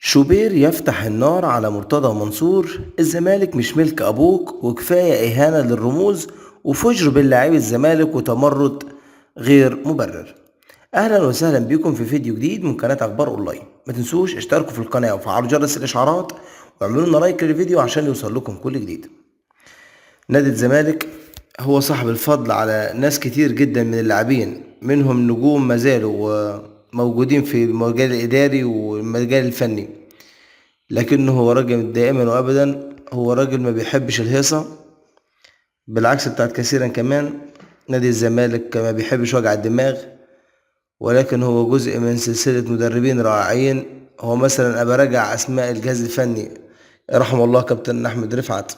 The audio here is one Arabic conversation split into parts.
شوبير يفتح النار على مرتضى منصور. الزمالك مش ملك أبوك، وكفاية إهانة للرموز وفجر باللاعبي الزمالك وتمرد غير مبرر. أهلا وسهلا بكم في فيديو جديد من قناة أخبار أونلاين. ما تنسوش اشتركوا في القناة وفعلوا جرس الإشعارات واعملوا لنا لايك للفيديو عشان يوصل لكم كل جديد. نادي الزمالك هو صاحب الفضل على ناس كتير جدا من اللاعبين، منهم نجوم ما زالوا موجودين في المجال الإداري والمجال الفني، لكنه هو راجل دائما وابدا هو راجل ما بيحبش الهيصة، بالعكس بتاعت كثيرا كمان. نادي الزمالك ما بيحبش وجع الدماغ، ولكن هو جزء من سلسلة مدربين رائعين. هو مثلا أبقى راجع أسماء الجهاز الفني، رحمه الله كابتن أحمد رفعت،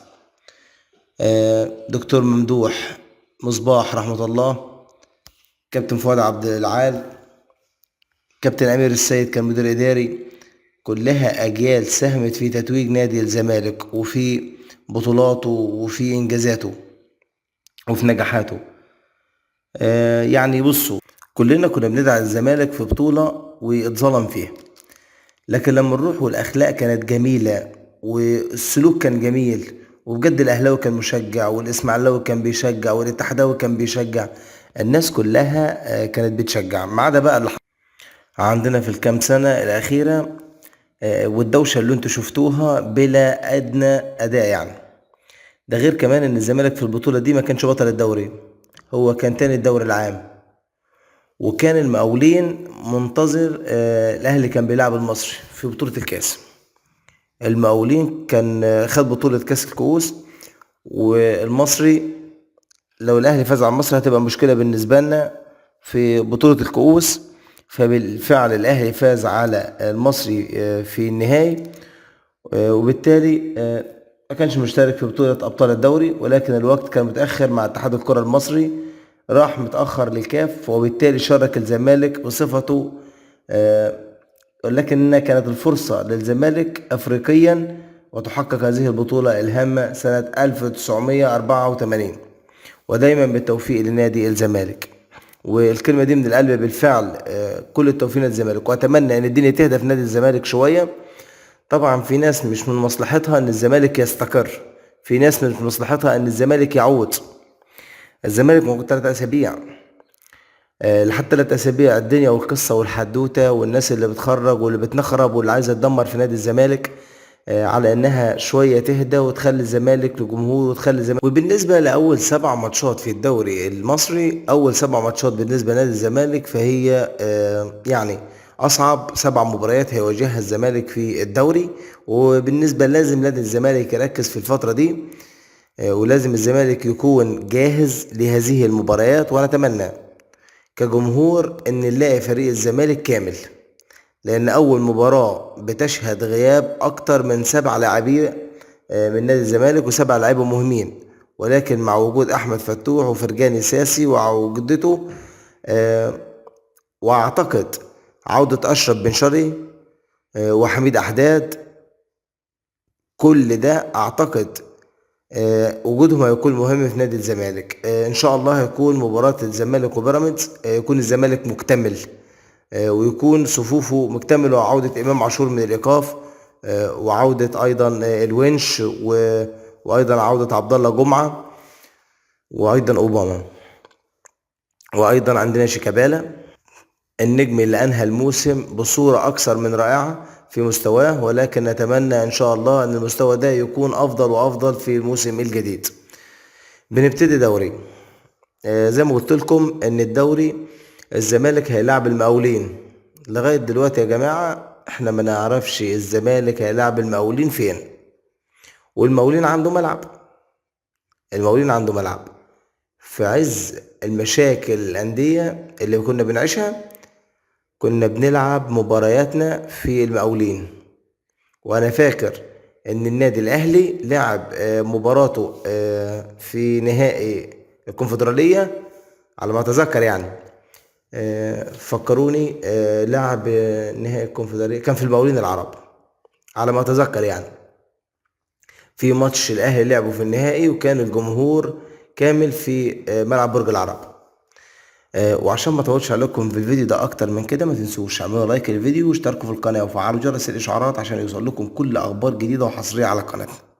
دكتور ممدوح مصباح رحمة الله، كابتن فؤاد عبد العال، كابتن أمير السيد كان مدير إداري. كلها أجيال ساهمت في تتويج نادي الزمالك وفي بطولاته وفي إنجازاته وفي نجاحاته. يعني بصوا، كلنا كنا بندعي الزمالك في بطولة واتظلم فيها، لكن لما الروح والأخلاق كانت جميلة والسلوك كان جميل، وبجد الأهلاوي كان مشجع والإسماعيلاوي كان بيشجع والاتحداوي كان بيشجع، الناس كلها كانت بتشجع، ما عدا بقى اللي عندنا في الكام سنة الأخيرة والدوشة اللي انتوا شفتوها بلا أدنى أداء يعني. ده غير كمان إن الزمالك في البطولة دي ما كانش بطل الدوري، هو كان تاني الدوري العام، وكان المقاولين منتظر الأهلي كان بيلعب المصري في بطولة الكاس. المقاولين كان خد بطولة كاس الكؤوس، والمصري لو الأهلي فاز على المصري هتبقى مشكلة بالنسبة لنا في بطولة الكؤوس. فبالفعل الأهلي فاز على المصري في النهائي، وبالتالي ما كانش مشترك في بطولة أبطال الدوري، ولكن الوقت كان متأخر مع اتحاد الكرة المصري، راح متأخر للكاف، وبالتالي شارك الزمالك بصفته ولكنها كانت الفرصة للزمالك أفريقيا وتحقق هذه البطولة الهامة سنة 1984. ودايما بالتوفيق لنادي الزمالك، والكلمة دي من القلب بالفعل. كل التوفيق لنادي الزمالك، وأتمنى إن الدنيا تهدى في نادي الزمالك شوية. طبعا في ناس مش من مصلحتها ان الزمالك يستقر، في ناس مش من مصلحتها ان الزمالك يعود. الزمالك موجود 3 اسابيع، لحد 3 اسابيع الدنيا والقصه والحدوته والناس اللي بتخرج واللي بتنخرب واللي عايزه تدمر في نادي الزمالك، على انها شويه تهدى وتخلي الزمالك لجمهور وتخلي الزمالك. وبالنسبه لاول 7 ماتشات في الدوري المصري، اول 7 ماتشات بالنسبه لنادي الزمالك فهي يعني اصعب 7 مباريات هيواجهها الزمالك في الدوري. وبالنسبه لازم نادي الزمالك يركز في الفتره دي، ولازم الزمالك يكون جاهز لهذه المباريات. ونتمنى كجمهور ان نلاقي فريق الزمالك كامل، لأن أول مباراة بتشهد غياب أكتر من 7 لاعبين من نادي الزمالك، و7 لاعيبة مهمين، ولكن مع وجود أحمد فتوح وفرجاني ساسي وعودته، وأعتقد عودة أشرف بن شرقي وحميد أحداد، كل ده أعتقد وجودهم هيكون مهم في نادي الزمالك. إن شاء الله هيكون مباراة الزمالك وبيراميدز يكون الزمالك مكتمل، ويكون صفوفه مكتملة، وعودة إمام عاشور من الإيقاف، وعودة أيضا الونش، وأيضا عودة عبد الله جمعة، وأيضا أوباما، وأيضا عندنا شيكابالا النجم اللي أنهى الموسم بصورة أكثر من رائعة في مستواه، ولكن نتمنى إن شاء الله أن المستوى ده يكون أفضل وأفضل في الموسم الجديد. بنبتدي دوري، زي ما قلت لكم ان الدوري الزمالك هيلعب المقاولين. لغاية دلوقتي يا جماعة احنا ما نعرفش الزمالك هيلعب المقاولين فين، والمقاولين عنده ملعب. المقاولين عنده ملعب في عز المشاكل الأندية اللي كنا بنعيشها، كنا بنلعب مبارياتنا في المقاولين. وانا فاكر ان النادي الاهلي لعب مباراته في نهائي الكونفدرالية على ما اتذكر يعني. فكروني، لعب نهائي الكونفدرالية كان في المقاولين العرب على ما اتذكر يعني. في ماتش الاهلي لعبه في النهائي، وكان الجمهور كامل في ملعب برج العرب. وعشان ما اطولش عليكم في الفيديو ده اكتر من كده، ما تنسوش تعملوا لايك للفيديو واشتركوا في القناة وفعلوا جرس الاشعارات عشان يوصل لكم كل اخبار جديدة وحصرية على قناتنا.